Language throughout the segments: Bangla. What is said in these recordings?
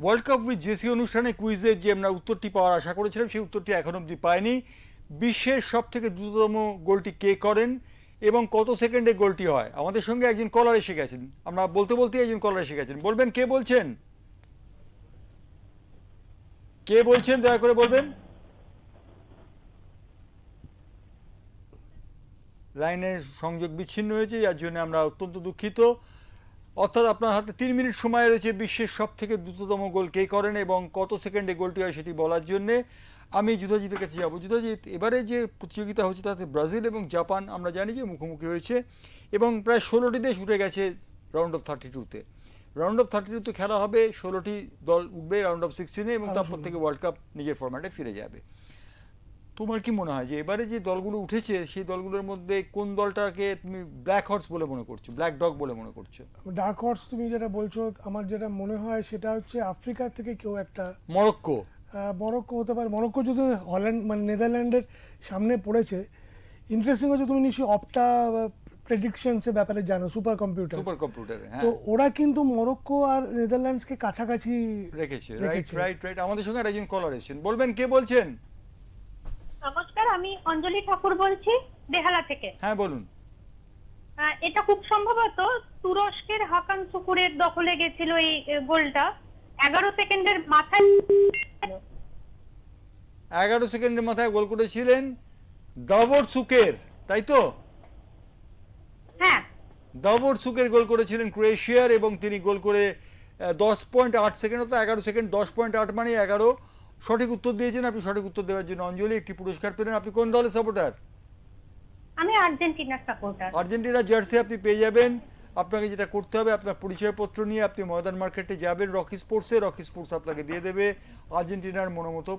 ওয়ার্ল্ড কাপ উইথ জেসি অনুষ্ঠানে কুইজের যে আমরা উত্তরটি পাওয়ার আশা করেছিলাম সেই উত্তরটি এখন অবধি পাইনি। বিশ্বের সব থেকে দ্রুততম গোলটি কে করেন এবং কত সেকেন্ডে গোলটি হয়? আমাদের সঙ্গে একজন কলার এসে গেছেন, আমরা বলতে বলতে একজন কলার এসে গেছেন। বলবেন কে বলছেন? কে বলছেন দয়া করে বলবেন। লাইনের সংযোগ বিচ্ছিন্ন হয়েছে, যার জন্য আমরা অত্যন্ত দুঃখিত। অর্থাৎ আপনার হাতে 3 মিনিট সময় রয়েছে বিশ্বের সব থেকে দ্রুততম গোল কে করেন এবং কত সেকেন্ডে গোলটি হয় সেটি বলার জন্যে। আমি যুধাজিতের কাছে যাবো। যুধাজিৎ, এবারে যে প্রতিযোগিতা হচ্ছে তাতে ব্রাজিল এবং জাপান আমরা জানি যে মুখোমুখি হয়েছে এবং প্রায় 16টি দেশ উঠে গেছে রাউন্ড অফ 32-তে। রাউন্ড অফ 32-তে খেলা হবে, 16টি দল উঠবে রাউন্ড অফ 16-এ এবং তারপর থেকে ওয়ার্ল্ড কাপ নিজের ফরম্যাটে ফিরে যাবে। তোমার কি মনে হয় যে এবারে যে দলগুলো উঠেছে সেই দলগুলোর মধ্যে কোন দলটাকে তুমি ব্ল্যাক হর্স বলে মনে করছো, ব্ল্যাক ডগ বলে মনে করছো? ডার্ক হর্স তুমি যেটা বলছো, আমার যেটা মনে হয় সেটা হচ্ছে আফ্রিকা থেকে কেউ একটা, মরক্কো। মরক্কো হতে পারে। মরক্কো যদি হল্যান্ড মানে নেদারল্যান্ডের সামনে পড়েছে। ইন্টারেস্টিং হচ্ছে তুমি নিশ্চয়ই অপটা প্রেডিকশনসের ব্যাপারে জানো, সুপার কম্পিউটার। সুপার কম্পিউটারে তো হ্যাঁ ওরা কিন্তু মরক্কো আর নেদারল্যান্ডসকে কাছাকাছি রেখেছে। Right right right. আমাদের সঙ্গে একজন কলার এসেছেন, বলবেন কে বলছেন? নমস্কার, আমি অঞ্জলি ঠাকুর বলছি বেহালা থেকে। হ্যাঁ বলুন। এটা খুব সম্ভবত তুরস্কের হাকান শুকুরের দখলে গেছিল এই গোলটা। 11 সেকেন্ডের মাথায় 11 সেকেন্ডের মাথায় গোল করেছিলেন দাভর সুকের, তাই তো? হ্যাঁ, দাভর সুকের গোল করেছিলেন ক্রোয়েশিয়ার এবং তিনি গোল করে 10.8 সেকেন্ড, অর্থাৎ 11 সেকেন্ড 10.8 মানে 11। সঠিক উত্তর দিয়েছেন আপনি। সঠিক উত্তর দেওয়ার জন্য অঞ্জলি একটি পুরস্কার পেলেন। আপনি কোন দলের সাপোর্টার? আমি আর্জেন্টিনার সাপোর্টার। আর্জেন্টিনার জার্সি আপনি পেয়ে যাবেন। আপনাকে যেটা করতে হবে, আপনার পরিচয়পত্র নিয়ে আপনি ময়দান মার্কেটে যাবেন রকি স্পোর্টসে, রকি স্পোর্টস আপনাকে দিয়ে দেবে আর্জেন্টিনার মনোমতো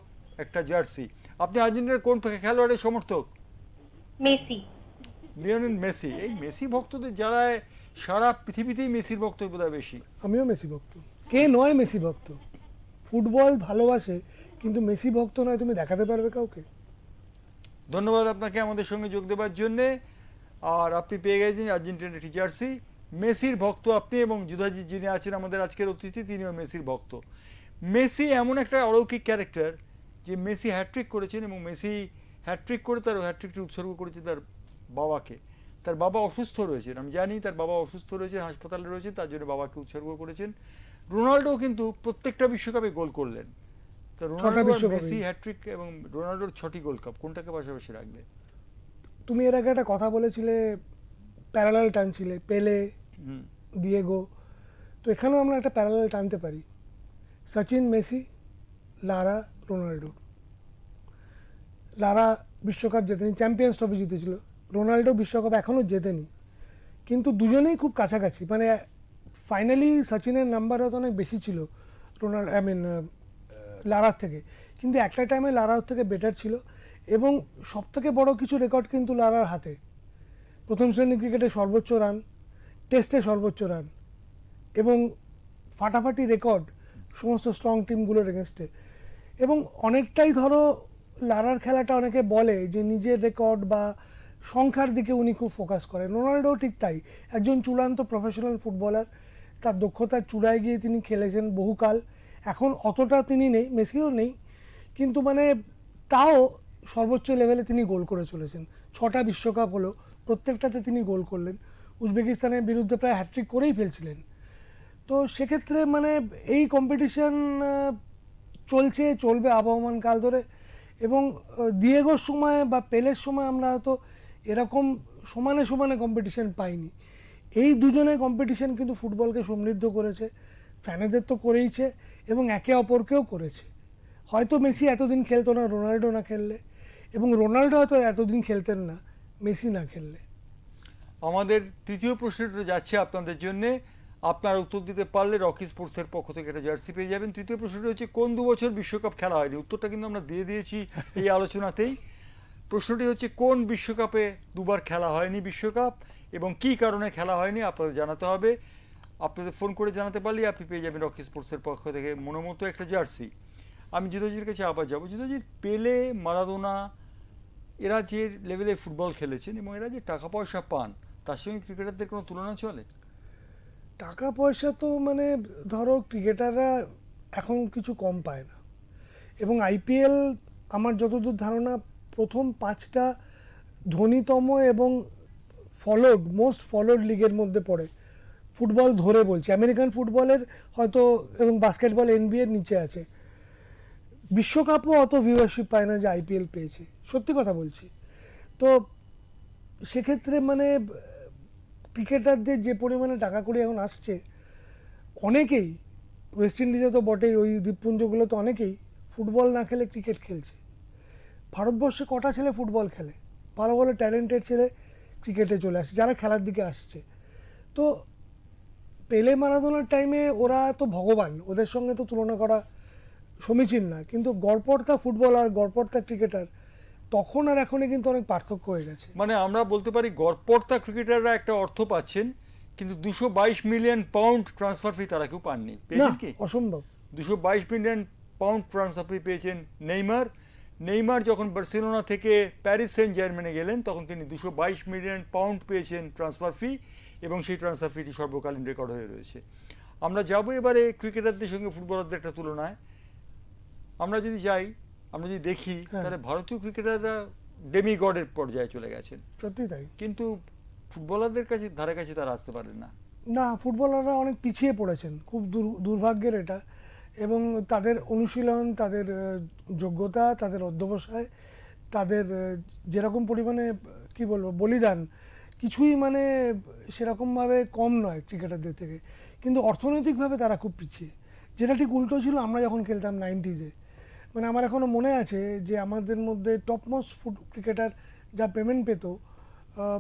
একটা জার্সি। আপনি আর্জেন্টিনার কোন খেলোয়াড়ের সমর্থক? মেসি। Lionel Messi. এই মেসি ভক্তদের যারা সারা পৃথিবীতেই মেসির ভক্ত বোধহয় বেশি। আমিও মেসি ভক্ত। কে নয় মেসি ভক্ত? ফুটবল ভালোবাসে কিন্তু মেসি ভক্ত নয়, তুমি দেখাতে পারবে কাউকে? ধন্যবাদ আপনাকে আমাদের সঙ্গে যোগ দেওয়ার জন্যে। আর আপনি পেয়ে গেছেন আর্জেন্টিনার একটি জার্সি। মেসির ভক্ত আপনি এবং যুধাজিৎ যিনি আছেন আমাদের আজকের অতিথি, তিনিও মেসির ভক্ত। মেসি এমন একটা অলৌকিক ক্যারেক্টার যে মেসি হ্যাট্রিক করেছেন এবং মেসি হ্যাট্রিক করে তার হ্যাট্রিকটি উৎসর্গ করেছে তার বাবাকে। তার বাবা অসুস্থ রয়েছেন, আমি জানি তার বাবা অসুস্থ রয়েছেন, হাসপাতালে রয়েছেন, তার জন্য বাবাকে উৎসর্গ করেছেন। রোনাল্ডো কিন্তু প্রত্যেকটা বিশ্বকাপে গোল করলেন। তা রোনাল্ডো আর মেসি হ্যাট্রিক এবং রোনাল্ডোর 6টি গোল্ড কাপ, কোনটাকে পাশাপাশি রাখবে? তুমি এর আগে একটা কথা বলেছিলে, প্যারালাল টানছিলে, পেলে, দিয়েগো। তো এখানেও আমরা একটা প্যারালাল টানতে পারি। সচিন, মেসি, লারা, রোনাল্ডো। লারা বিশ্বকাপ জেতেনি, চ্যাম্পিয়ন্স ট্রফি জিতেছিল। রোনাল্ডো বিশ্বকাপ এখনও জেতেনি, কিন্তু দুজনেই খুব কাছাকাছি। মানে ফাইনালি সচিনের নাম্বার হয়তো অনেক বেশি ছিল লারার থেকে, কিন্তু একটা টাইমে লারার থেকে বেটার ছিল। এবং সবথেকে বড় কিছু রেকর্ড কিন্তু লারার হাতে। প্রথম শ্রেণীর ক্রিকেটে সর্বোচ্চ রান, টেস্টে সর্বোচ্চ রান এবং ফাটাফাটি রেকর্ড সমস্ত স্ট্রং টিমগুলোর এগেনস্টে। এবং অনেকটাই ধরো লারার খেলাটা অনেকে বলে যে নিজের রেকর্ড বা সংখ্যার দিকে উনি খুব ফোকাস করেন। রোনাল্ডোও ঠিক তাই, একজন চূড়ান্ত প্রফেশনাল ফুটবলার। তার দক্ষতার চূড়ায় গিয়ে তিনি খেলেছেন বহুকাল। এখন অতটা তিনি নেই, মেসিও নেই, কিন্তু মানে তাও সর্বোচ্চ লেভেলে তিনি গোল করে চলেছেন। 6টা বিশ্বকাপ হলো, প্রত্যেকটাতে তিনি গোল করলেন। উজবেকিস্তানের বিরুদ্ধে প্রায় হ্যাট্রিক করেই ফেলছিলেন। তো সেক্ষেত্রে মানে এই কম্পিটিশন চলবে আবহমান কাল ধরে। এবং দিয়েগোর সময় বা পেলের সময় আমরা হয়তো এরকম সমানে সমানে কম্পিটিশন পাইনি। এই দুজনের কম্পিটিশন কিন্তু ফুটবলকে সমৃদ্ধ করেছে, ফ্যানেদের তো করেইছে এবং একে অপরকেও করেছে। হয়তো মেসি এতদিন খেলতো না রোনাল্ডো না খেললে, এবং রোনাল্ডো হয়তো এতদিন খেলতেন না মেসি না খেললে। আমাদের তৃতীয় প্রশ্নটা যাচ্ছে আপনাদের জন্যে। আপনারা উত্তর দিতে পারলে রকি স্পোর্টসের পক্ষ থেকে একটা জার্সি পেয়ে যাবেন। তৃতীয় প্রশ্নটা হচ্ছে কোন 2 বছর বিশ্বকাপ খেলা হয়নি? উত্তরটা কিন্তু আমরা দিয়ে দিয়েছি এই আলোচনাতেই। প্রশ্নটি হচ্ছে কোন বিশ্বকাপে 2বার খেলা হয়নি বিশ্বকাপ এবং কী কারণে খেলা হয়নি আপনাদের জানাতে হবে। আপনাদের ফোন করে জানাতে পারলে আপনি পেয়ে যাবেন রকি স্পোর্টসের পক্ষ থেকে মনোমতো একটা জার্সি। আমি যুধাজির কাছে আবার যাবো। যুধাজিৎ, পেলে, মারাদোনা এরা যে লেভেলে ফুটবল খেলেছেন এবং এরা যে টাকা পয়সা পান, তার সঙ্গে ক্রিকেটারদের কোনো তুলনা চলে? টাকা পয়সা তো মানে ধরো ক্রিকেটাররা এখন কিছু কম পায় না। এবং আইপিএল আমার যতদূর ধারণা প্রথম 5টা ধনীতম এবং মোস্ট ফলোড লিগের মধ্যে পড়ে, ফুটবল ধরে বলছি। আমেরিকান ফুটবলের হয়তো এবং বাস্কেটবল এনবিএর নিচে আছে। বিশ্বকাপও অত ভিউয়ারশিপ পায় না যে আইপিএল পেয়েছে, সত্যি কথা বলছি। তো সেক্ষেত্রে মানে ক্রিকেটারদের যে পরিমাণে টাকা কড়ি এখন আসছে, অনেকেই ওয়েস্ট ইন্ডিজে তো বটেই, ওই দ্বীপপুঞ্জগুলো তো অনেকেই ফুটবল না খেলে ক্রিকেট খেলছে। ভারতবর্ষে কটা ছেলে ফুটবল খেলে? ভালো ভালো ট্যালেন্টেড ছেলে ক্রিকেটে চলে আসছে, যারা খেলার দিকে আসছে। তো পেলে মারাদোনার টাইমে ওরা তো ভগবান, ওদের সঙ্গে তো তুলনা করা সমীচীন না। কিন্তু গড়পড়তা ফুটবলার, গড়পড়তা ক্রিকেটার তখন আর এখনই কিন্তু অনেক পার্থক্য হয়ে গেছে। মানে আমরা বলতে পারি গড়পড়তা ক্রিকেটাররা একটা অর্থ পাচ্ছেন, কিন্তু 222 মিলিয়ন পাউন্ড ট্রান্সফার ফি তারা কেউ পাননি। না, পেয়েছেন কি? অসম্ভব। 222 মিলিয়ন পাউন্ড ট্রান্সফার ফি পেয়েছেন নেইমার যখন বার্সেলোনা থেকে প্যারিস সেন্ট জার্মেনে গেলেন তখন তিনি 222 মিলিয়ন পাউন্ড পেয়েছেন ট্রান্সফার ফি, এবং সেই ট্রান্সফার ফিটি সর্বকালীন রেকর্ড হয়ে রয়েছে। আমরা যাবো এবারে ক্রিকেটারদের সঙ্গে ফুটবলারদের একটা তুলনায়। আমরা যদি যাই, আমরা যদি দেখি, তাহলে ভারতীয় ক্রিকেটাররা ডেমিগডের পর্যায়ে চলে গেছেন, সত্যি তাই। কিন্তু ফুটবলারদের কাছে ধারে কাছে তারা আসতে পারেন না। না, ফুটবলাররা অনেক পিছিয়ে পড়েছেন, খুব দুর্ভাগ্যের এটা। এবং তাদের অনুশীলন, তাদের যোগ্যতা, তাদের অধ্যবসায়, তাদের যেরকম পরিমাণে কি বলবো বলিদান, কিছুই মানে সেরকমভাবে কম নয় ক্রিকেটারদের থেকে। কিন্তু অর্থনৈতিকভাবে তারা খুব পিছিয়ে, যেটা ঠিক উল্টো ছিল আমরা যখন খেলতাম 90s-এ। মানে আমার এখনও মনে আছে যে আমাদের মধ্যে টপমোস্ট ক্রিকেটার যা পেমেন্ট পেত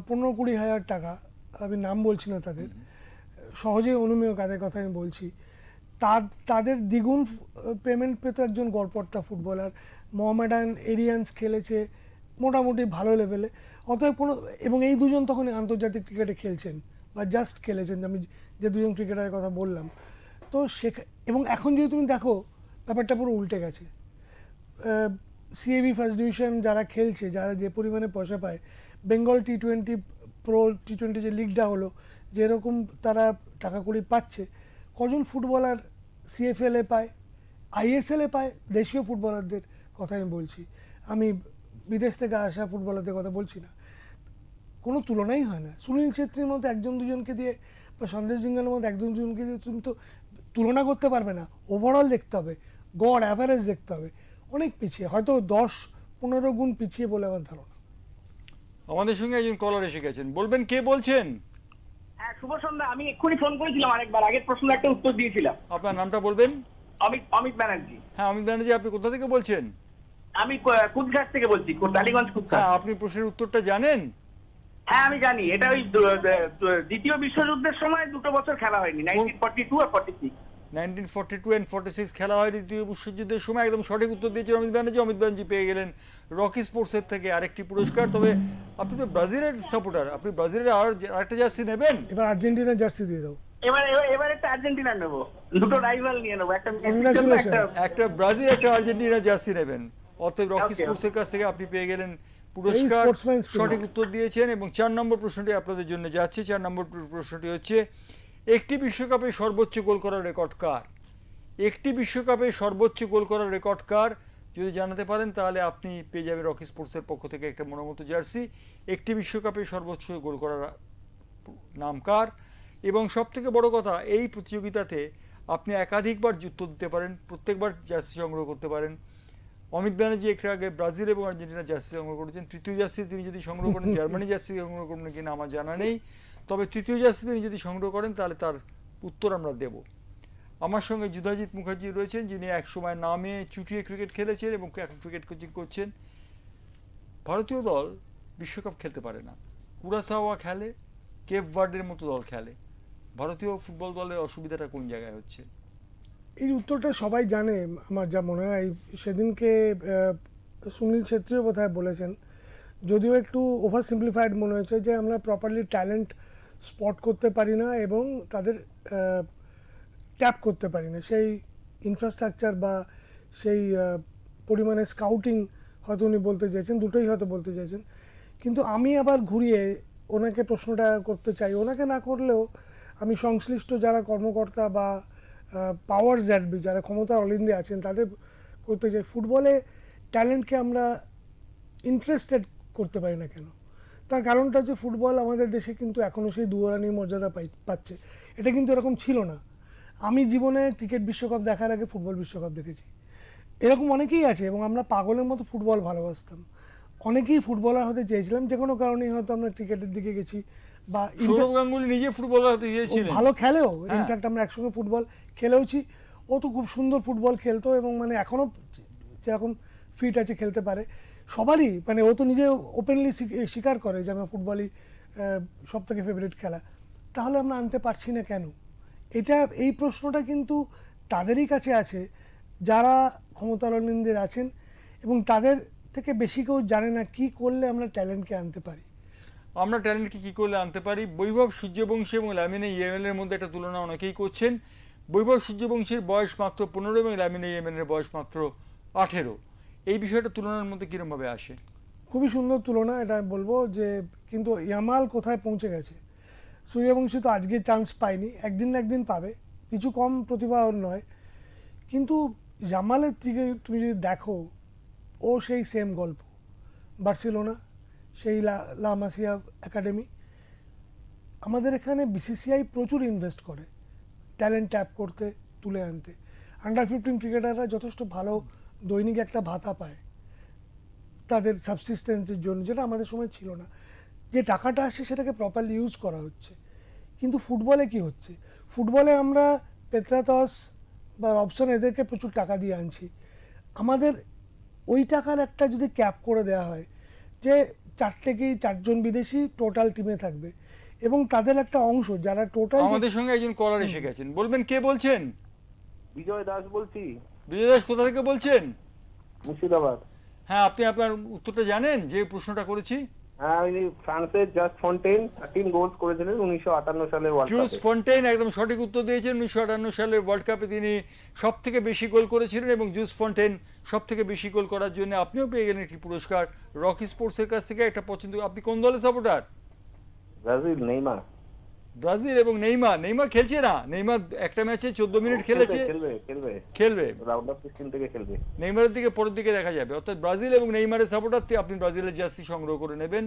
15-20 হাজার টাকা, আমি নাম বলছি না তাদের, সহজেই অনুমেয় কাদের কথা আমি বলছি, তাদের দ্বিগুণ পেমেন্ট পেত একজন গড়পড়তা ফুটবলার। মোহামেডান এরিয়ান্স খেলেছে মোটামুটি ভালো লেভেলে, অতএব কোনো, এবং এই দুজন তখন আন্তর্জাতিক ক্রিকেটে খেলছেন বা জাস্ট খেলেছেন, আমি যে দুজন ক্রিকেটারের কথা বললাম। তো এবং এখন যদি তুমি দেখো ব্যাপারটা পুরো উল্টে গেছে। সিএবি ফার্স্ট ডিভিশন যারা খেলছে, যারা যে পরিমাণে পয়সা পায়, বেঙ্গল টি20 প্রো টি20 যে লিগটা হলো, যেরকম তারা টাকা কড়ি পাচ্ছে, কজন ফুটবলার সিএফএলে পায়, আইএসএলে পায়? দেশীয় ফুটবলারদের কথা আমি বলছি, আমি বিদেশ থেকে আসা ফুটবলারদের কথা বলছি না। কোনো তুলনাই হয় না। সুনীল ছেত্রীর মতো একজন দুজনকে দিয়ে বা সন্দেশ জিঙ্গালের মতো একজন দুজনকে দিয়ে তুমি তো তুলনা করতে পারবে না। ওভারঅল দেখতে হবে, গড় অ্যাভারেজ দেখতে হবে। অনেক পিছিয়ে, হয়তো 10-15 গুণ পিছিয়ে বলে আমার ধারণা। আমাদের সঙ্গে একজন কলার এসে গেছেন, বলবেন কে বলছেন? হ্যাঁ, শুভ সন্ধ্যা। আমি এক্ষুনি ফোন করেছিলাম আরেকবার, আগের প্রশ্নের একটা উত্তর দিয়েছিলাম। আপনার নামটা বলবেন? অমিত ব্যানার্জি। হ্যাঁ, অমিত ব্যানার্জি, আপনি কোথা থেকে বলছেন? আমি কুচঘাট থেকে বলছি, টালিগঞ্জ কুচঘাট। হ্যাঁ, আপনি প্রশ্নের উত্তরটা জানেন? হ্যাঁ, আমি জানি। এটা ওই দ্বিতীয় বিশ্বযুদ্ধের সময় 2 বছর খেলা হয়নি, 1942 আর 46। 1942 and 46 খেলা হয় দ্বিতীয় বিশ্বযুদ্ধের সময়। একদম সঠিক উত্তর দিয়েছেন অমিত ব্যানার্জি। অমিত ব্যানার্জি পেয়ে গেলেন রকি স্পোর্টসের থেকে আরেকটি পুরস্কার। তবে আপনি তো ব্রাজিলের সাপোর্টার, আপনি ব্রাজিলের আরেকটা জার্সি নেবেন? এবার আর্জেন্টিনার জার্সি দিয়ে দাও। এবার একটা আর্জেন্টিনা নেবো, দুটো রাইভাল নিয়ে নেবো, একটা একটা ব্রাজিল, একটা আর্জেন্টিনা জার্সি নেবেন। অতএব রকি স্পোর্টসের কাছ থেকে আপনি পেয়ে গেলেন পুরস্কার। সঠিক উত্তর দিয়েছেন। এবং 4 নম্বর প্রশ্নটি আপনাদের জন্য যাচ্ছে। 4 নম্বর প্রশ্নটি হচ্ছে, একটি বিশ্বকাপে সর্বোচ্চ গোল করার রেকর্ড কার? একটি বিশ্বকাপে সর্বোচ্চ গোল করার রেকর্ড কার যদি জানাতে পারেন, তাহলে আপনি পেয়ে যাবেন রকি স্পোর্টসের পক্ষ থেকে একটা মনোমতো জার্সি। একটি বিশ্বকাপে সর্বোচ্চ গোল করার নাম কার? এবং সবথেকে বড় কথা, এই প্রতিযোগিতাতে আপনি একাধিকবার উত্তর দিতে পারেন, প্রত্যেকবার জার্সি সংগ্রহ করতে পারেন। অমিত ব্যানার্জি একটু আগে ব্রাজিল এবং আর্জেন্টিনা জার্সি সংগ্রহ করেছেন। তৃতীয় জার্সি তিনি যদি সংগ্রহ করেন, জার্মানি জার্সি সংগ্রহ করবেন কিনা আমার জানা নেই, তবে তৃতীয় জার্সি তিনি যদি সংগ্রহ করেন তাহলে তার উত্তর আমরা দেব। আমার সঙ্গে যুধাজিৎ মুখার্জি রয়েছেন, যিনি এক সময় নামে চুটিয়ে ক্রিকেট খেলেছেন এবং এখন ক্রিকেট কোচিং করছেন। ভারতীয় দল বিশ্বকাপ খেলতে পারে না, কুরাসাওয়া খেলে, কেপ ভার্ডের মতো দল খেলে। ভারতীয় ফুটবল দলের অসুবিধাটা কোন জায়গায় হচ্ছে? এই উত্তরটা সবাই জানে আমার যা মনে হয়। সেদিনকে সুনীল ছেত্রীও বোধহয় বলেছেন, যদিও একটু ওভার সিম্পলিফাইড মনে হয়েছে, যে আমরা প্রপারলি ট্যালেন্ট স্পট করতে পারি না এবং তাদের ট্যাপ করতে পারি না। সেই ইনফ্রাস্ট্রাকচার বা সেই পরিমাণে স্কাউটিং হয়তো উনি বলতে চাইছেন, দুটোই হয়তো বলতে চাইছেন। কিন্তু আমি আবার ঘুরিয়ে ওনাকে প্রশ্নটা করতে চাই, ওনাকে না করলেও আমি সংশ্লিষ্ট যারা কর্মকর্তা বা পাওয়ার জ্যাডবি যারা ক্ষমতার অলিন্দে আছেন তাদের করতে চাই, ফুটবলে ট্যালেন্টকে আমরা ইন্টারেস্টেড করতে পারি না কেন? তার কারণটা হচ্ছে ফুটবল আমাদের দেশে কিন্তু এখনও সেই দুয়ারানির মর্যাদা পাচ্ছে। এটা কিন্তু এরকম ছিল না। আমি জীবনে ক্রিকেট বিশ্বকাপ দেখার আগে ফুটবল বিশ্বকাপ দেখেছি, এরকম অনেকেই আছে, এবং আমরা পাগলের মতো ফুটবল ভালোবাসতাম। অনেকেই ফুটবলার হতে চেয়েছিলাম, যে কোনো কারণেই হয়তো আমরা ক্রিকেটের দিকে গেছি, বা সৌরভ গাঙ্গুলি নিজে ফুটবলার হতে ও চেয়েছিলেন। ভালো খেলেও, হ্যাঁ। ইনফ্যাক্ট আমরা একসঙ্গে ফুটবল খেলেওছি। ও তো খুব সুন্দর ফুটবল খেলতো, এবং মানে এখনও যেরকম ফিট আছে খেলতে পারে সবারই, মানে ও তো নিজে ওপেনলি স্বীকার করে যে আমার ফুটবলই সব থেকে ফেভারিট খেলা। তাহলে আমরা আনতে পারছি না কেন? এই প্রশ্নটা কিন্তু তাদেরই কাছে আছে যারা ক্ষমতালনীদের আছেন, এবং তাদের থেকে বেশি কেউ জানে না কি করলে আমরা ট্যালেন্টকে আনতে পারি। আমরা ট্যালেন্টকে কী করলে আনতে পারি? বৈভব সূর্যবংশী এবং লামিনে ইয়েমেনের মধ্যে একটা তুলনা অনেকেই করছেন। বৈভব সূর্যবংশীর বয়স মাত্র 15 এবং লামিনে ইয়েমেনের বয়স মাত্র 18। এই বিষয়টা তুলনার মধ্যে কীরকমভাবে আসে? খুবই সুন্দর তুলনা, এটা আমি বলবো যে, কিন্তু ইয়ামাল কোথায় পৌঁছে গেছে। সূর্যবংশী তো আজকে চান্স পায়নি, একদিন না একদিন পাবে, কিছু কম প্রতিভা ওর নয়, কিন্তু ইয়ামালের দিকে তুমি যদি দেখো, ও সেই সেম গল্প, বার্সেলোনা, সেই লা মাসিয়া একাডেমি। আমাদের এখানে বিসিসিআই প্রচুর ইনভেস্ট করে ট্যালেন্ট ট্যাপ করতে, তুলে আনতে। আন্ডার 15 ক্রিকেটাররা যথেষ্ট ভালো দৈনিক একটা ভাতা পায় তাদের সাবসিস্টেন্সের জন্য, যেটা আমাদের সময় ছিল না। যে টাকাটা আসে সেটাকে প্রপারলি ইউজ করা হচ্ছে। কিন্তু ফুটবলে কি হচ্ছে? ফুটবলে আমরা পেত্রাতস বা রবসন এদেরকে প্রচুর টাকা দিয়ে আনছি। আমাদের ওই টাকার একটা যদি ক্যাপ করে দেওয়া হয় যে 4জন বিদেশি টোটাল টিমে থাকবে, এবং তাদের একটা অংশ যারা টোটাল। আমাদের সঙ্গে একজন কলার এসে গেছেন, বলবেন কে বলছেন? বিজয় দাস বলছি, বিজয় দাস, কোথা থেকে বলছেন? মুর্শিদাবাদ। হ্যাঁ, আপনি আপনার উত্তরটা জানেন যে প্রশ্নটা করেছি? হ্যাঁ, উনি ফ্রান্সের জাস্ট ফন্টেন 13 গোলস করেছিলেন 1958 সালে ওয়ার্ল্ড জুস কাপে। ফন্টেইন একদম সঠিক উত্তর দিয়েছেন। 1958 সালের ওয়ার্ল্ড কাপে তিনি সব থেকে বেশি গোল করেছিলেন, এবং জুস ফন্টেইন সব থেকে বেশি গোল করার জন্য আপনিও পেয়ে গেলেন একটি পুরস্কার রকি স্পোর্টসের কাছ থেকে। একটা পছন্দ। আপনি কোন দলের সাপোর্টার? Brazil, Neymar. ব্রাজিল। এবং নেইমার খেলছে না। নেইমার একটা ম্যাচে 14 মিনিট খেলেছে। খেলবে রাউন্ড অফ 16 থেকে খেলবে। নেইমারের দিকে পরের দিকে দেখা যাবে। অর্থাৎ ব্রাজিল এবং নেইমারের সাপোর্টার, আপনি ব্রাজিলের জার্সি সংগ্রহ করে নেবেন।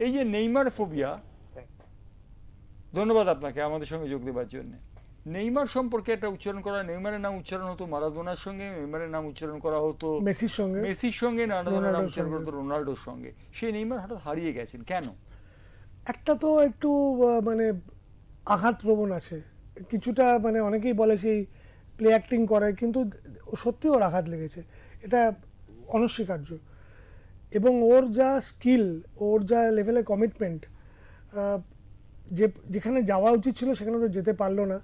এই যে নেইমার ফোবিয়া, ধন্যবাদ আপনাকে আমাদের সঙ্গে যোগ দেওয়ার জন্য। নেইমার সম্পর্কে একটা উচ্চারণ করা, নেইমারের নাম উচ্চারণ হতো মারাদোনার সঙ্গে, নেইমারের নাম উচ্চারণ করা হতো মেসির সঙ্গে, মারাদোনার নাম উচ্চারণ করা হতো রোনাল্ডোর সঙ্গে। সেই নেইমার হঠাৎ হারিয়ে গেছেন কেন? একটা তো একটু মানে আঘাতপ্রবণ আছে কিছুটা, মানে অনেকেই বলে সেই প্লে অ্যাক্টিং করে, কিন্তু সত্যি ওর আঘাত লেগেছে, এটা অনস্বীকার্য। এবং ওর যা স্কিল, ওর যা লেভেলে কমিটমেন্ট, যেখানে যাওয়া উচিত ছিল সেখানে তো যেতে পারলো না।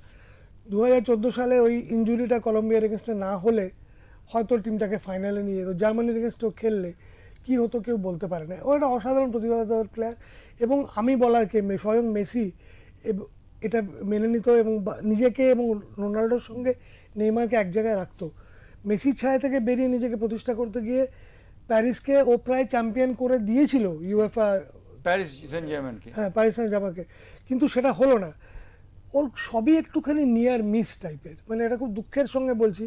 2014 সালে ওই ইনজুরিটা কলম্বিয়ার এগেনস্টে না হলে হয়তো টিমটাকে ফাইনালে নিয়ে যেত। জার্মানির এগেনস্টেও খেললে কি হতো কেউ বলতে পারে না। ও একটা অসাধারণ প্রতিভাধর প্লেয়ার, এবং আমি বলার কে, স্বয়ং মেসি এটা মেনে নিত, এবং নিজেকে এবং রোনাল্ডোর সঙ্গে নেইমারকে এক জায়গায় রাখতো। মেসির ছায়া থেকে বেরিয়ে নিজেকে প্রতিষ্ঠা করতে গিয়ে প্যারিসকে ও প্রায় চ্যাম্পিয়ন করে দিয়েছিল, ইউএফা, প্যারিস সেন্ট জার্মানকে। হ্যাঁ, প্যারিস সেন্ট জার্মানকে, কিন্তু সেটা হলো না। ওর সবই একটুখানি নিয়ার মিস টাইপের, মানে এটা খুব দুঃখের সঙ্গে বলছি।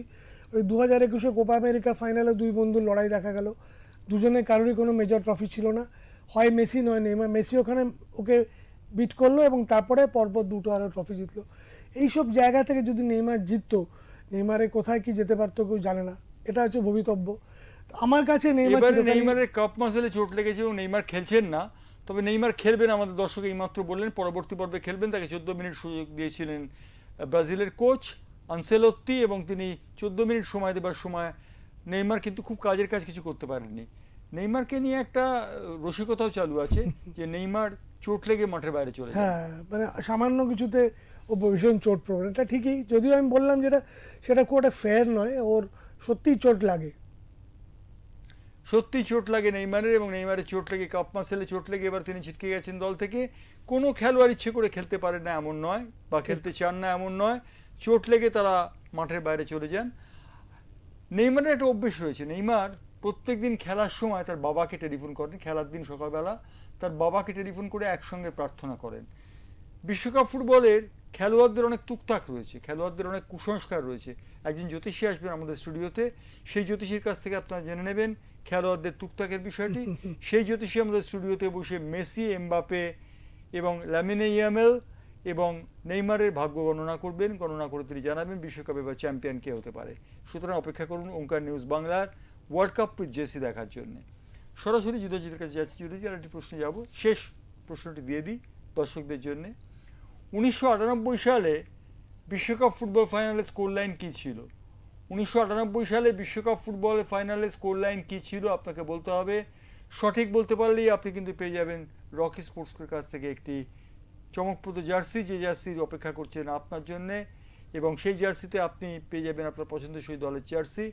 ওই 2021 কোপা আমেরিকা ফাইনালে দুই বন্ধুর লড়াই দেখা গেল, দুজনে কারোরই কোনো মেজর ট্রফি ছিল না, হয় মেসি নয় নেইমার। মেসি ওখানে ওকে বিট করলো, এবং তারপরে পরপর দুটো আরও ট্রফি জিতলো। এইসব জায়গা থেকে যদি নেইমার জিততো, নেইমারে কোথায় কি যেতে পারতো কেউ জানে না। এটা হচ্ছে ভবিতব্য আমার কাছে। নেইমারের কাপ মাসেলে চোট লেগেছে এবং নেইমার খেলছেন না, তবে নেইমার খেলবেন, আমাদের দর্শক এইমাত্র বললেন পরবর্তী পর্বে খেলবেন। তাকে 14 মিনিট সুযোগ দিয়েছিলেন ব্রাজিলের কোচ আনসেলোত্তি, এবং তিনি 14 মিনিট সময় দেবার সময় নেইমার কিন্তু খুব কাজের কাজ কিছু করতে পারেননি। নেইমারকে নিয়ে একটা রসিকতাও চালু আছে যে নেইমার চোট লেগে মাঠের বাইরে চলে যায়। হ্যাঁ, মানে সামান্য কিছুতে ও ভীষণ চোট প্রবণ, এটা ঠিকই, যদিও আমি বললাম যেটা সেটা খুব একটা ফেয়ার নয়। ওর সত্যিই চোট লাগে, সত্যি চোট লাগে নেইমারের, এবং নেইমারের চোট লেগে কাপ মাসেলে চোট লেগে এবার তিনি ছিটকে গেছেন দল থেকে। কোনো খেলোয়াড় ইচ্ছে করে খেলতে পারে না এমন নয়, বা খেলতে চান না এমন নয়, চোট লেগে তারা মাঠের বাইরে চলে যান। নেইমারের একটা অভ্যেস রয়েছে, নেইমার প্রত্যেক দিন খেলার সময় তার বাবাকে টেলিফোন করেন, খেলার দিন সকালবেলা তার বাবাকে টেলিফোন করে একসঙ্গে প্রার্থনা করেন। বিশ্বকাপ ফুটবলের খেলোয়াড়দের অনেক তুকতাক রয়েছে, খেলোয়াড়দের অনেক কুসংস্কার রয়েছে। একজন জ্যোতিষী আসবেন আমাদের স্টুডিওতে, সেই জ্যোতিষীর কাছ থেকে আপনারা জেনে নেবেন খেলোয়াড়দের তুকতাকের বিষয়টি। সেই জ্যোতিষী আমাদের স্টুডিওতে বসে মেসি, এমবাপে এবং লামিনে ইয়ামাল এবং নেইমারের ভাগ্য গণনা করবেন। গণনা করে তিনি জানাবেন বিশ্বকাপে এবার চ্যাম্পিয়ন কে হতে পারে। সুতরাং অপেক্ষা করুন ওঙ্কার নিউজ বাংলার ওয়ার্ল্ড কাপ উইথ জেসি দেখার জন্য। সরাসরি যুদ্ধজিতের কাছে যাচ্ছি। যুদ্ধজি আর একটি প্রশ্নে যাব, শেষ প্রশ্নটি দিয়ে দিই দর্শকদের জন্য। 1998 সালে বিশ্বকাপ ফুটবল ফাইনালের স্কোর লাইন কী ছিল? 1998 সালে বিশ্বকাপ ফুটবলের ফাইনালের স্কোর লাইন কী ছিল আপনাকে বলতে হবে। সঠিক বলতে পারলেই আপনি কিন্তু পেয়ে যাবেন রকি স্পোর্টসের কাছ থেকে একটি চমকপ্রদ জার্সি, যে জার্সির অপেক্ষা করছেন আপনার জন্যে, এবং সেই জার্সিতে আপনি পেয়ে যাবেন আপনার পছন্দসই দলের জার্সি।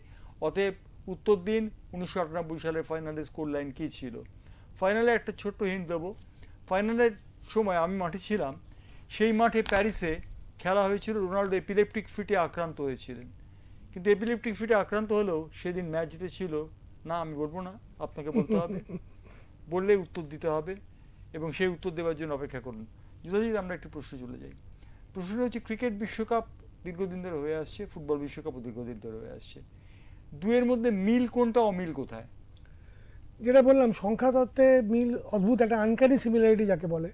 অতএব উত্তর দিন 1998 সালের ফাইনালের স্কোর লাইন কী ছিল। ফাইনালে একটা ছোট্ট হিন্ট দেবো। ফাইনালের সময় আমি মাঠে ছিলাম, সেই মাঠে প্যারিসে খেলা হয়েছিল, রোনাল্ডো এপিলেপটিক ফিটে আক্রান্ত হয়েছিলেন। কিন্তু এপিলেপটিক ফিটে আক্রান্ত হলেও সেদিন ম্যাচ জিতেছিল না। আমি বলবো না, আপনাকে বলতে হবে, বললে উত্তর দিতে হবে এবং সেই উত্তর দেওয়ার জন্য অপেক্ষা করুন। যদি আমরা একটি প্রশ্ন চলে যাই, প্রশ্নটা হচ্ছে ক্রিকেট বিশ্বকাপ দীর্ঘদিন ধরে হয়ে আসছে, ফুটবল বিশ্বকাপও দীর্ঘদিন ধরে হয়ে আসছে, দুয়ের মধ্যে মিল কোনটা, অমিল কোথায়? যেটা বললাম, সংখ্যা তত্ত্বে মিল অদ্ভুত, একটা আনক্যানি সিমিলারিটি যাকে বলে।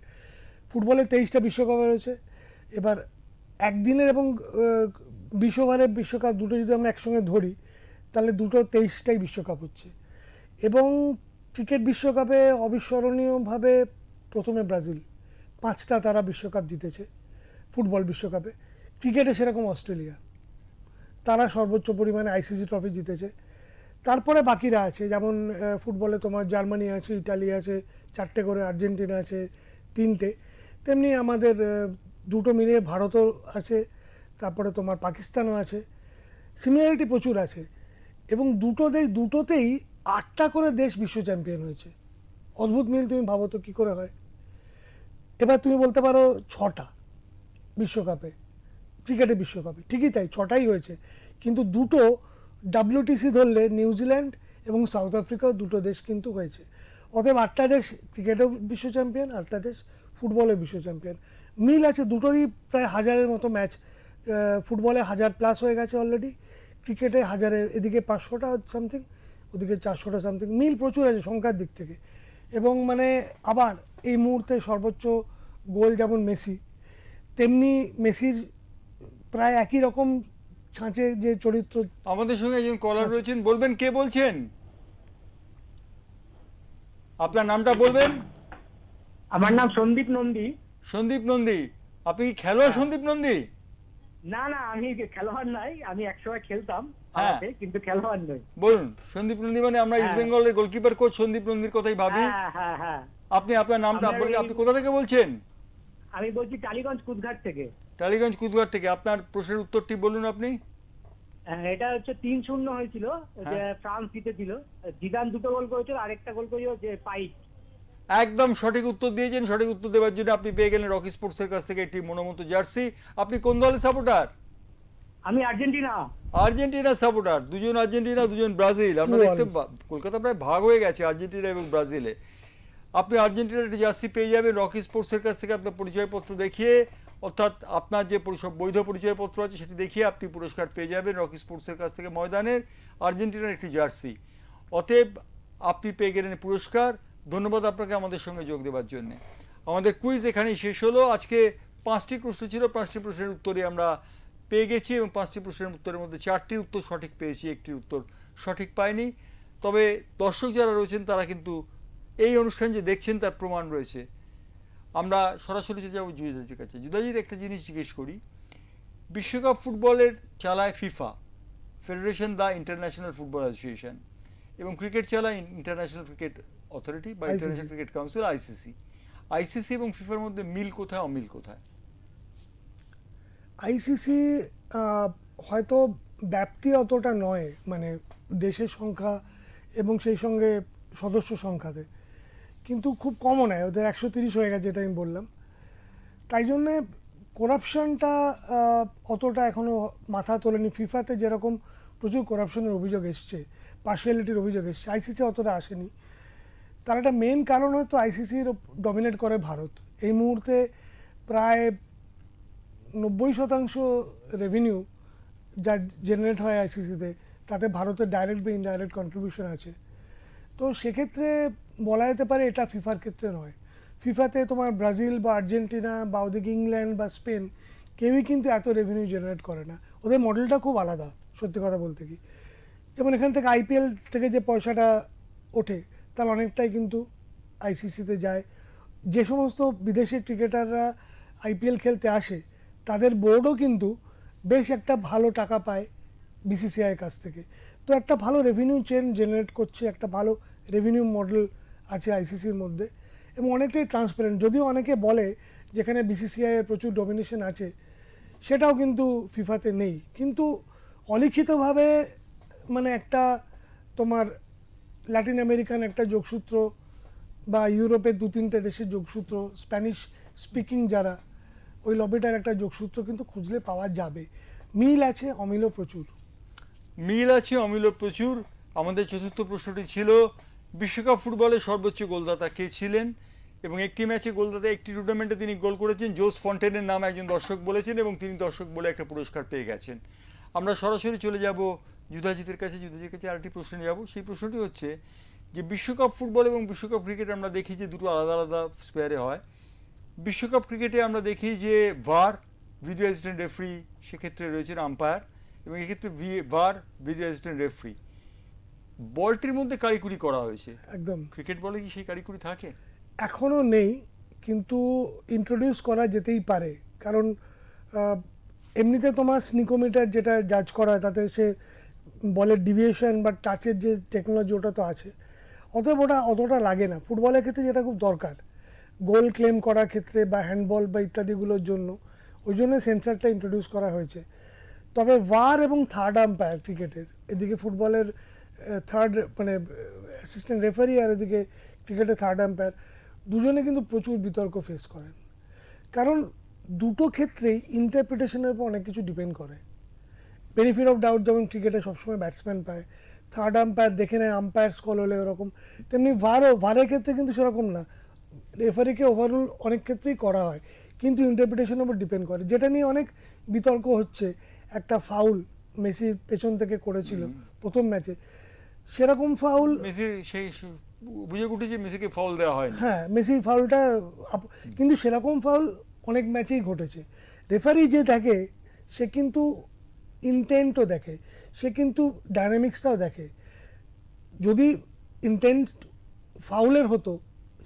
ফুটবলে 23টা বিশ্বকাপ হয়েছে, এবার একদিনের এবং 20 ওভারের বিশ্বকাপ দুটো যদি আমরা একসঙ্গে ধরি তাহলে দুটো 23টাই বিশ্বকাপ হচ্ছে। এবং ক্রিকেট বিশ্বকাপে অবিস্মরণীয়ভাবে প্রথমে ব্রাজিল, 5টা তারা বিশ্বকাপ জিতেছে ফুটবল বিশ্বকাপে। ক্রিকেটে সেরকম অস্ট্রেলিয়া, তারা সর্বোচ্চ পরিমাণে আইসিসি ট্রফি জিতেছে। তারপরে বাকিরা আছে, যেমন ফুটবলে তোমার জার্মানি আছে, ইটালি আছে 4টে করে, আর্জেন্টিনা আছে 3টে, তেমনি আমাদের দুটো মিলিয়ে ভারতও আছে, তারপরে তোমার পাকিস্তানও আছে। সিমিলারিটি প্রচুর আছে এবং দুটোতেই 8টা করে দেশ বিশ্ব চ্যাম্পিয়ন হয়েছে। অদ্ভুত মিল, তুমি ভাবো তো কী করে হয়। এবার তুমি বলতে পারো 6টা বিশ্বকাপে, ক্রিকেটের বিশ্বকাপে ঠিকই তাই 6টাই হয়েছে, কিন্তু দুটো WTC ধরলে নিউজিল্যান্ড এবং সাউথ আফ্রিকাও দুটো দেশ কিন্তু হয়েছে। অতএব 8টা দেশ ক্রিকেটেও বিশ্ব চ্যাম্পিয়ন, 8টা দেশ ফুটবলে বিশ্ব চ্যাম্পিয়ন। মিল আছে দুটোরই প্রায় 1000-এর মতো ম্যাচ, ফুটবলে 1000+ হয়ে গেছে অলরেডি, ক্রিকেটে 1000-এর এদিকে 500টা সামথিং, ওদিকে 400টা সামথিং। মিল প্রচুর আছে সংখ্যার দিক থেকে। এবং মানে আবার এই মুহূর্তে সর্বোচ্চ গোল যেমন মেসি, তেমনি মেসির প্রায় একই রকম ছাঁচে যে চরিত্র। আমাদের সঙ্গে একজন কলার রয়েছেন, বলবেন কে বলছেন, আপনার নামটা বলবেন। আমার নাম সন্দীপ নন্দী। সন্দীপ নন্দী, আপনি কি খেলোয়াড় সন্দীপ নন্দী? না না, আমি খেলোয়াড় নাই, আমি একসময় খেলতাম হ্যাঁ। কিন্তু খেলোয়াড় নই। বলুন সন্দীপ নন্দী, মানে আমরা ইস্ট বেঙ্গলের গোলকিপার কোচ সন্দীপ নন্দীর কথাই ভাবি। হ্যাঁ হ্যাঁ হ্যাঁ, আপনি আপনার নামটা আমরা এই- আপনি কোথা থেকে বলছেন? আমি বলছি টালিগঞ্জ কুদঘাট থেকে। টালিগঞ্জ কুদঘাট থেকে। আপনার প্রশ্নের উত্তরটি বলুন আপনি। এটা হচ্ছে 3-0 হয়েছিল, যে হ্যাঁ। ফ্রান্স জিতেছিল। জিদান 2টো গোল করেছিল, আরেকটা গোল করেছিল যে পাইট। একদম সঠিক উত্তর দিয়েছেন। সঠিক উত্তর দেওয়ার জন্য আপনি পেয়ে গেলেন রকি স্পোর্টসের কাছ থেকে একটি মনোমত জার্সি। আপনি কোন দলের সাপোর্টার? আমি আর্জেন্টিনা। Argentina supporter. দুজন আর্জেন্টিনা, দুজন ব্রাজিল। আমরা দেখতে কলকাতা প্রায় ভাগ হয়ে গেছে আর্জেন্টিনা এবং ব্রাজিলে। আপনি আর্জেন্টিনার একটি জার্সি পেয়ে যাবেন রকি স্পোর্টসের কাছ থেকে। আপনার পরিচয়পত্র দেখিয়ে, অর্থাৎ আপনার যে বৈধ পরিচয়পত্র আছে সেটি দেখিয়ে আপনি পুরস্কার পেয়ে যাবেন রকি স্পোর্টসের কাছ থেকে ময়দানের আর্জেন্টিনার একটি জার্সি। অতএব আপনি পেয়ে গেলেন পুরস্কার। ধন্যবাদ আপনাকে আমাদের সঙ্গে যোগ দেওয়ার জন্য। আমাদের কুইজ এখানেই শেষ হলো। আজকে 5টি প্রশ্ন ছিল, 5টি প্রশ্নের উত্তরই আমরা পেয়ে গেছি এবং 5টি প্রশ্নের উত্তরের মধ্যে 4টির উত্তর সঠিক পেয়েছি, একটির উত্তর সঠিক পাইনি। তবে দর্শক যারা রয়েছেন তারা কিন্তু এই অনুষ্ঠান যে দেখছেন তার প্রমাণ রয়েছে। আমরা সরাসরি যাবো জুদাজির কাছে। জুদাজির একটা জিনিস জিজ্ঞেস করি, বিশ্বকাপ ফুটবলের চালায় FIFA, federation the international football association, এবং ক্রিকেট চালায় ইন্টারন্যাশনাল ক্রিকেট অথরিটি বা ইন্টারন্যাশনাল ক্রিকেট কাউন্সিল, আইসিসি এবং ফিফার মধ্যে মিল কোথায়, অমিল কোথায়? আইসিসি হয়তো ব্যাপ্তি অতটা নয়, মানে দেশের সংখ্যা এবং সেই সঙ্গে সদস্য সংখ্যাতে, কিন্তু খুব কমও নয়, ওদের 130 হয়ে গেছে, যেটা আমি বললাম। তাই জন্যে করাপশনটা অতটা এখনও মাথা তোলেনি। ফিফাতে যেরকম প্রচুর করাপশনের অভিযোগ এসছে, পার্সিয়ালিটির অভিযোগ এসছে, আইসিসি অতটা আসেনি। তার একটা মেন কারণ হয়তো আইসিসির ডমিনেট করে ভারত। এই মুহূর্তে প্রায় 90% রেভিনিউ যা জেনারেট হয় আইসিসিতে, তাতে ভারতের ডাইরেক্ট বা ইনডাইরেক্ট কন্ট্রিবিউশন আছে। তো সেক্ষেত্রে বলা যেতে পারে এটা ফিফার ক্ষেত্রে নয়। ফিফাতে তোমার ব্রাজিল বা আর্জেন্টিনা বা ওদিকে ইংল্যান্ড বা স্পেন কেউই কিন্তু এত রেভিনিউ জেনারেট করে না, ওদের মডেলটা খুব আলাদা সত্যি কথা বলতে কি। যেমন এখান থেকে আইপিএল থেকে যে পয়সাটা ওঠে তার অনেকটাই কিন্তু আইসিসিতে যায়। যে সমস্ত বিদেশি ক্রিকেটাররা আইপিএল খেলতে আসে তাদের বোর্ডও কিন্তু বেশ একটা ভালো টাকা পায় বিসিসিআইয়ের কাছ থেকে। তো একটা ভালো রেভিনিউ চেন জেনারেট করছে, একটা ভালো রেভিনিউ মডেল আছে আইসিসির মধ্যে এবং অনেকটাই ট্রান্সপারেন্ট। যদিও অনেকে বলে যেখানে বিসিসিআইয়ের প্রচুর ডমিনেশন আছে সেটাও কিন্তু ফিফাতে নেই, কিন্তু অলিখিতভাবে মানে একটা তোমার ল্যাটিন আমেরিকান একটা যোগসূত্র বা ইউরোপের 2-3টে দেশের যোগসূত্র, স্প্যানিশ স্পিকিং যারা, ওই লবিটার একটা যোগসূত্র কিন্তু খুঁজলে পাওয়া যাবে। মিল আছে, অমিলও প্রচুর। মিল আছে, অমিল প্রচুর। আমাদের চতুর্থ প্রশ্নটি ছিল বিশ্বকাপ ফুটবলে সর্বোচ্চ গোলদাতা কে ছিলেন, এবং একটি ম্যাচে গোলদাতা, একটি টুর্নামেন্টে তিনি গোল করেছেন। জোস ফন্টেনের নাম একজন দর্শক বলেছেন এবং তিনি দর্শক বলে একটা পুরস্কার পেয়ে গেছেন। আমরা সরাসরি চলে যাব যুধাজিতের কাছে। যুধাজির কাছে আরেকটি প্রশ্ন যাব। সেই প্রশ্নটি হচ্ছে যে বিশ্বকাপ ফুটবল এবং বিশ্বকাপ ক্রিকেট আমরা দেখি যে দুটো আলাদা আলাদা স্পেয়ারে হয়। বিশ্বকাপ ক্রিকেটে আমরা দেখি যে ভার, ভিডিও অ্যাসিস্ট্যান্ট রেফারি, সেক্ষেত্রে রয়েছেন আম্পায়ার, এবং এক্ষেত্রে ভার, ভিডিও অ্যাসিস্ট্যান্ট রেফারি। বলটির মধ্যে কারিকুরি করা হয়েছে, একদম। ক্রিকেট বলে কি সেই কারিকুরি থাকে? এখনও নেই, কিন্তু ইন্ট্রোডিউস করা যেতেই পারে। কারণ এমনিতে তোমার স্নিকোমিটার যেটা জাজ করা হয় তাতে সে বলের ডিভিয়েশন বা টাচের যে টেকনোলজি ওটা তো আছে, অতএব ওটা অতটা লাগে না। ফুটবলের ক্ষেত্রে যেটা খুব দরকার গোল ক্লেম করার ক্ষেত্রে বা হ্যান্ডবল বা ইত্যাদিগুলোর জন্য, ওই জন্য সেন্সারটা ইন্ট্রোডিউস করা হয়েছে। তবে ভার এবং থার্ড আম্পায়ার ক্রিকেটের, এদিকে ফুটবলের থার্ড মানে অ্যাসিস্ট্যান্ট রেফারি আর এদিকে ক্রিকেটের থার্ড আম্পায়ার, দুজনে কিন্তু প্রচুর বিতর্ক ফেস করেন। কারণ দুটো ক্ষেত্রেই ইন্টারপ্রিটেশনের উপর অনেক কিছু ডিপেন্ড করে। বেনিফিট অফ ডাউট যেমন ক্রিকেটে সবসময় ব্যাটসম্যান পায়, থার্ড আম্পায়ার দেখে নেয় আম্পায়ার কল হলে ওরকম, তেমনি ভারের ক্ষেত্রে কিন্তু সেরকম না। রেফারিকে ওভারঅল অনেক ক্ষেত্রেই করা হয়, কিন্তু ইন্টারপ্রিটেশনের উপর ডিপেন্ড করে। যেটা নিয়ে অনেক বিতর্ক হচ্ছে, একটা ফাউল মেসি পেছন থেকে করেছিল প্রথম ম্যাচে, সেরকম ফাউল মেসির সেই বুঝে উঠেছে মেসিকে ফাউল দেওয়া হয়। হ্যাঁ, মেসির ফাউলটা কিন্তু সেরকম ফাউল অনেক ম্যাচেই ঘটেছে। রেফারি যে দেখে সে কিন্তু ইন্টেন্টও দেখে, সে কিন্তু ডায়নামিক্সটাও দেখে। যদি ইন্টেন্ট ফাউলের হতো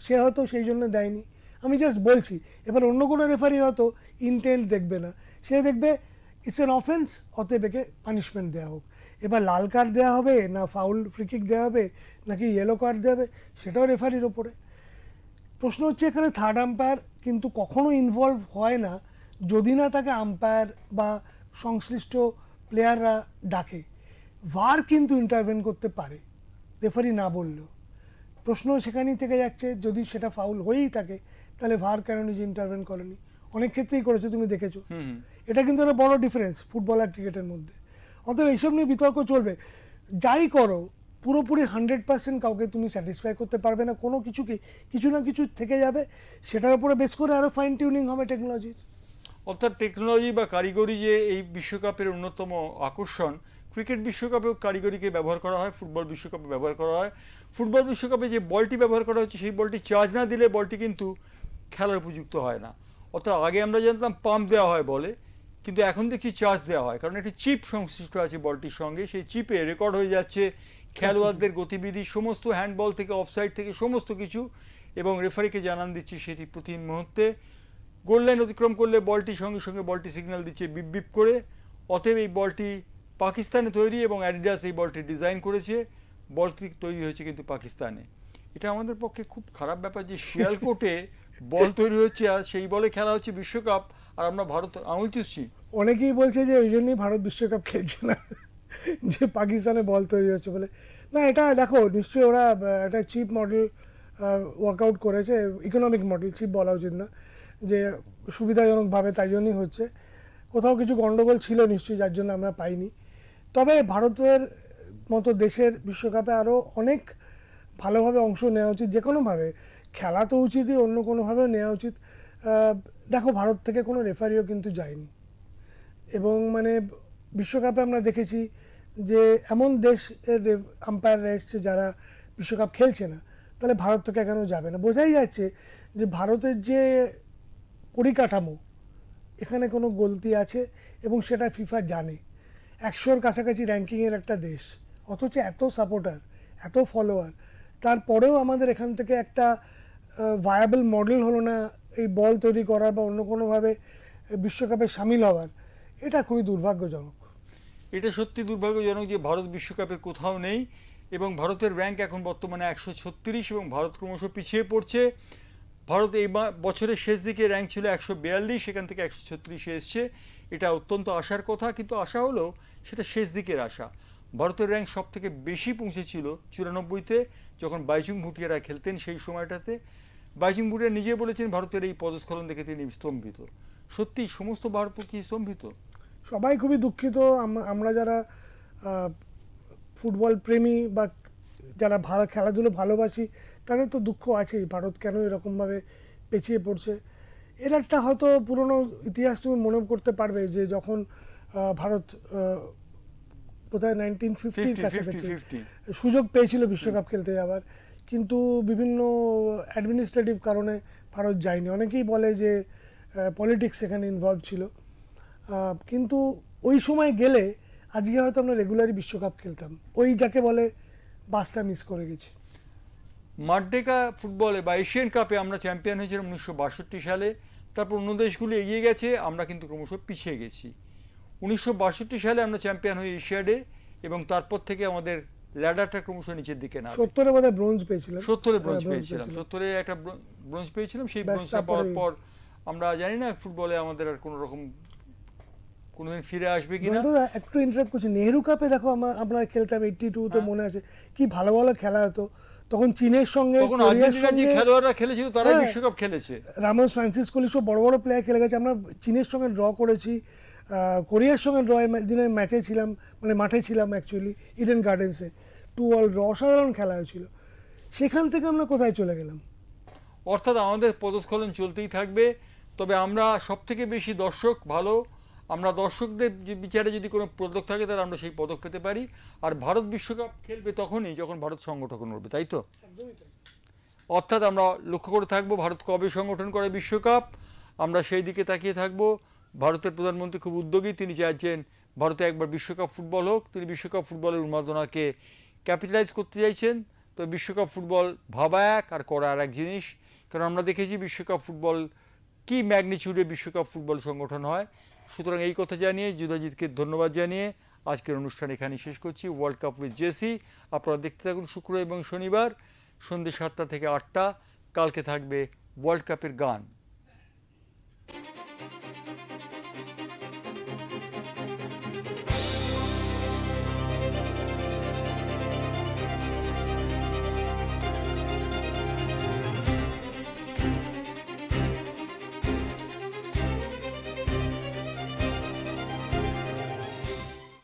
সে হয়তো সেই জন্য দেয়নি, আমি জাস্ট বলছি। এবার অন্য কোনো রেফারি হয়তো ইন্টেন্ট দেখবে না, সে দেখবে ইটস অ্যান অফেন্স, অতএব একে পানিশমেন্ট দেওয়া হোক। এবার লাল কার্ড দেওয়া হবে না ফাউল ফ্রিকিক দেওয়া হবে নাকি ইয়েলো কার্ড দেওয়া হবে সেটাও রেফারির ওপরে। প্রশ্ন হচ্ছে এখানে থার্ড আম্পায়ার কিন্তু কখনো ইনভলভ হয় না যদি না তাকে আম্পায়ার বা সংশ্লিষ্ট প্লেয়াররা ডাকে। ভার কিন্তু ইন্টারভেন করতে পারে রেফারি না বললেও। প্রশ্ন সেখানেই থেকে যাচ্ছে, যদি সেটা ফাউল হয়েই থাকে তাহলে ভার কেন নিজে ইন্টারভেন করেনি? অনেক ক্ষেত্রেই করেছে, তুমি দেখেছো। এটা কিন্তু একটা বড় ডিফারেন্স ফুটবল আর ক্রিকেটের মধ্যে। অতএব এইসব নিয়ে বিতর্ক চলবে। যাই করো, পুরোপুরি 100% কাউকে তুমি স্যাটিসফাই করতে পারবে না, কোনো কিছুকে কিছু না কিছু থেকে যাবে, সেটার উপরে বেস করে আরও ফাইন টিউনিং হবে টেকনোলজির। অর্থাৎ টেকনোলজি বা কারিগরি যে এই বিশ্বকাপের অন্যতম আকর্ষণ, ক্রিকেট বিশ্বকাপেও কারিগরিকে ব্যবহার করা হয়, ফুটবল বিশ্বকাপে ব্যবহার করা হয়। ফুটবল বিশ্বকাপে যে বলটি ব্যবহার করা হচ্ছে সেই বলটি চার্জ না দিলে বলটি কিন্তু খেলার উপযুক্ত হয় না। অর্থাৎ আগে আমরা জানতাম পাম্প দেওয়া হয় বলে, কিন্তু এখন দেখছি চার্জ দেওয়া হয়, কারণ একটি চিপ সংশ্লিষ্ট আছে বলটির সঙ্গে। সেই চিপে রেকর্ড হয়ে যাচ্ছে খেলোয়াড়দের গতিবিধি, সমস্ত হ্যান্ডবল থেকে অফসাইড থেকে সমস্ত কিছু, এবং রেফারিকে জানান দিচ্ছে সেটি প্রতি মুহূর্তে। গোল লাইন অতিক্রম করলে বলটি সঙ্গে সঙ্গে বলটি সিগন্যাল দিচ্ছে বিপ বিপ করে। অতএব এই বলটি পাকিস্তানে তৈরি এবং অ্যাডিডাস এই বলটি ডিজাইন করেছে। বলটি তৈরি হয়েছে কিন্তু পাকিস্তানে। এটা আমাদের পক্ষে খুব খারাপ ব্যাপার যে শিয়ালকোটে বল তৈরি হচ্ছে আর সেই বলে খেলা হচ্ছে বিশ্বকাপ, আর আমরা ভারত আঙুল চুষছি। অনেকেই বলছে যে ওই জন্যই ভারত বিশ্বকাপ খেলছে না, যে পাকিস্তানে বল তৈরি হচ্ছে বলে। না, এটা দেখো নিশ্চয়ই ওরা একটা চিপ মডেল ওয়ার্কআউট করেছে, ইকোনমিক মডেল, চিপ বলা উচিত না, যে সুবিধাজনকভাবে, তাই জন্যই হচ্ছে। কোথাও কিছু গণ্ডগোল ছিল নিশ্চয়ই, যার জন্য আমরা পাইনি। তবে ভারতের মতো দেশের বিশ্বকাপে আরও অনেক ভালোভাবে অংশ নেওয়া উচিত, যে কোনোভাবে। খেলা তো উচিতই, অন্য কোনোভাবেও নেওয়া উচিত। দেখো ভারত থেকে কোনো রেফারিও কিন্তু যায়নি। এবং মানে বিশ্বকাপে আমরা দেখেছি যে এমন দেশের আম্পায়াররা এসছে যারা বিশ্বকাপ খেলছে না, তাহলে ভারত থেকে কেন যাবে না? বোঝাই যাচ্ছে যে ভারতের যে পরিকাঠামো, এখানে কোনো গলতি আছে এবং সেটা ফিফা জানে। 100-র কাছাকাছি র্যাঙ্কিংয়ের একটা দেশ, অথচ এত সাপোর্টার, এত ফলোয়ার, তারপরেও আমাদের এখান থেকে একটা ভায়াবল মডেল হলো না এই বল তৈরি করার বা অন্য কোনোভাবে বিশ্বকাপে সামিল হওয়ার। এটা খুবই দুর্ভাগ্যজনক। এটা সত্যি দুর্ভাগ্যজনক যে ভারত বিশ্বকাপের কোথাও নেই এবং ভারতের র্যাঙ্ক এখন বর্তমানে 136 এবং ভারত ক্রমশ পিছিয়ে পড়ছে। ভারত এই বছরের শেষ দিকে র্যাঙ্ক ছিল 142, সেখান থেকে 136-এ এসছে। এটা অত্যন্ত আশার কথা, কিন্তু আশা হলো সেটা শেষ দিকের আশা। ভারতের র্যাঙ্ক সব থেকে বেশি পৌঁছেছিল 94-তে, যখন বাইচুং ভুটিয়ারা খেলতেন সেই সময়টাতে। বাইচুং ভুটিয়া নিজে বলেছেন ভারতের এই পদস্খলন দেখে তিনি স্তম্ভিত। সত্যি সমস্ত ভারত কি স্তম্ভিত? সবাই খুবই দুঃখিত। আমরা যারা ফুটবল প্রেমী বা যারা খেলাধুলো ভালোবাসি, তাদের তো দুঃখ আছেই, ভারত কেন এরকমভাবে পেছিয়ে পড়ছে। এর একটা হয়তো পুরনো ইতিহাস তুমি মনে করতে পারবে যে যখন ভারত বোধহয় 1950-র কাছাকাছি সুযোগ পেয়েছিল বিশ্বকাপ খেলতে যাওয়ার, কিন্তু বিভিন্ন অ্যাডমিনিস্ট্রেটিভ কারণে ভারত যায়নি। অনেকেই বলে যে পলিটিক্স এখানে ইনভলভ ছিল, কিন্তু ওই সময় গেলে আজকে হয়তো আমরা রেগুলারই বিশ্বকাপ খেলতাম। ওই যাকে বলে বাসটা মিস করে গেছি। মাঠডেকা ফুটবলে বা এশিয়ান কাপে আমরা চ্যাম্পিয়ন হয়েছিলাম 1962 সালে। তারপর অন্য দেশগুলো এগিয়ে গেছে, আমরা কিন্তু ক্রমশ পিছিয়ে গেছি। 1962 সালে আমরা চ্যাম্পিয়ন হই এশিয়াডে এবং তারপর থেকে আমাদের ল্যাডারটা ক্রমশ নিচের দিকে না। 70-এ বোধহয় ব্রোঞ্জ পেয়েছিলাম। 70-এ ব্রোঞ্জ পেয়েছিলাম। 70-এ একটা ব্রোঞ্জ পেয়েছিলাম। সেই ব্রোঞ্জটা পাওয়ার পর আমরা জানি না ফুটবলে আমাদের আর কোনো রকম কোনোদিন ফিরে আসবে কিনা। একটু ইন্টারাপ্ট করছি, নেহেরু কাপে দেখো আমরা খেলতাম 82-তে, মনে আছে কি ভালো ভালো খেলা হতো তখন। চীনের সঙ্গে, তখন আর্জেন্টিনার যে খেলোয়াড়রা খেলেছিল তারাই বিশ্বকাপ খেলেছে। রামোস, ফ্রান্সিসকোলি সব বড় বড় প্লেয়ার খেলে গেছে। আমরা চীনের সঙ্গে ড্র করেছি, কোরিয়ার সঙ্গে ড্র দিনের ম্যাচে ছিলাম, মানে মাঠে ছিলাম অ্যাকচুয়ালি, ইডেন গার্ডেন্সে 2-2 ড্র। অসাধারণ খেলা হয়েছিল। সেখান থেকে আমরা কোথায় চলে গেলাম? অর্থাৎ আমাদের পদস্খলন চলতেই থাকবে। তবে আমরা সব থেকে বেশি দর্শক ভালো, আমরা দর্শকদের যে বিচারে যদি কোনো পদক থাকে তাহলে আমরা সেই পদক পেতে পারি। আর ভারত বিশ্বকাপ খেলবে তখনই যখন ভারত সংগঠন করবে, তাই তো? অর্থাৎ আমরা লক্ষ্য করে থাকবো ভারত কবে সংগঠন করে বিশ্বকাপ, আমরা সেই দিকে তাকিয়ে থাকবো। ভারতের প্রধানমন্ত্রী খুব উদ্যোগী, তিনি চাইছেন ভারতে একবার বিশ্বকাপ ফুটবল হোক। তিনি বিশ্বকাপ ফুটবলের উন্মাদনাকে ক্যাপিটালাইজ করতে চাইছেন। তো বিশ্বকাপ ফুটবল ভাবা এক আর করা আর এক জিনিস। কারণ আমরা দেখেছি বিশ্বকাপ ফুটবল কী ম্যাগনিচিউডে বিশ্বকাপ ফুটবল সংগঠন হয়। সুতরাং এই কথা জানিয়ে যুধাজিৎকে ধন্যবাদ জানিয়ে আজকের অনুষ্ঠান এখানেই শেষ করছি। ওয়ার্ল্ড কাপ উইথ জেসি আপনারা দেখতে থাকুন শুক্র এবং শনিবার সন্ধ্যে 7টা থেকে 8টা। কালকে থাকবে ওয়ার্ল্ড কাপের গান।